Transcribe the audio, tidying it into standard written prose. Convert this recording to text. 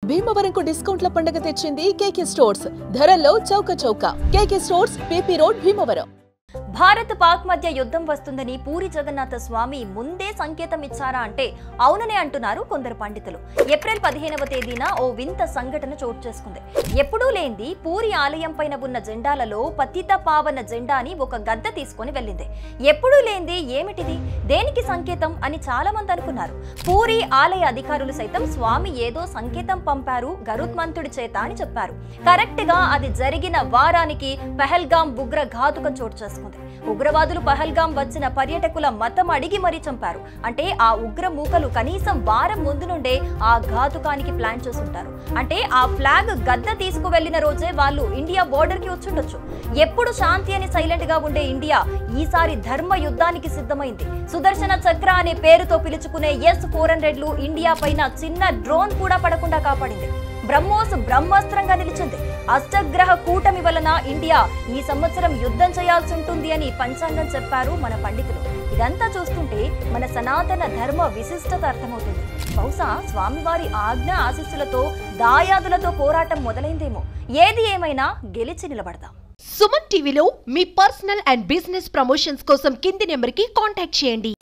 భీమవరంకు డిస్కౌంట్ల పండుగ తెచ్చింది కేకే స్టోర్స్. ధరల్లో చౌక. కేకే stores, PP road, Bhimavaram. Bharat Pak మధ్య యుద్ధం వస్తుందని పూరి జగన్నాథ స్వామి ముందే సంకేతం ఇచ్చారా అంటే అవుననే అంటున్నారు కొందరు పండితులు. ఏప్రిల్ 15వ తేదీన ఓ వింత సంఘటన చోటు చేసుకుంది. ఎప్పుడూ లేంది పూరి ఆలయం పైన ఉన్న జెండాలలో పతిత పావన జెండాని ఒక గద్ద తీసుకొని వెళ్ళింది. ఎప్పుడూ లేంది ఏమిటిది, దేనికి సంకేతం అని చాలా మంది అనుకున్నారు. పూరి ఆలయ అధికారులు సైతం స్వామి ఏదో సంకేతం పంపారు గరుత్మంతుడి చేత అని చెప్పారు. కరెక్ట్ గా అది జరిగిన వారానికి పహల్గాం ఉగ్ర ఘాతుకం చోటు చేసుకుంది. ఉగ్రవాదులు పహల్గాం వచ్చిన పర్యాటకుల మతం అడిగి మరీ చంపారు. అంటే ఆ ఉగ్ర మూకలు కనీసం వారం ముందు నుండే ఆ ఘాతుకానికి ప్లాన్ చేస్తుంటారు. అంటే ఆ ఫ్లాగ్ గద్ద తీసుకువెళ్లిన రోజే వాళ్ళు ఇండియా బోర్డర్ కి వచ్చుండొచ్చు. ఎప్పుడు శాంతి అని సైలెంట్ గా ఉండే ఇండియా ఈసారి ధర్మ యుద్ధానికి సిద్ధమైంది. సుదర్శన చక్ర అనే పేరుతో పిలుచుకునే S-400లు ఇండియా పైన చిన్న డ్రోన్ కూడా పడకుండా కాపాడింది. బ్రహ్మోస్ బ్రహ్మాస్త్రంగా నిలిచింది. అష్టగ్రహ కూటమి వలన ఇండియా ఈ సంవత్సరం యుద్ధం చేయాల్సి ఉంటుంది అని పంచాంగం చెప్పారు మన పండితులు. ఇదంతా చూస్తుంటే మన సనాతన ధర్మ విశిష్టత అర్థమవుతుంది. బహుశా స్వామివారి ఆజ్ఞ ఆశీస్సులతో దాయాదులతో పోరాటం మొదలైందేమో. ఏది ఏమైనా గెలిచి నిలబడదాం. సుమన్ టీవీలో మీ పర్సనల్ అండ్ బిజినెస్ ప్రమోషన్స్ కోసం కింది నెంబర్కి కాంటాక్ట్ చేయండి.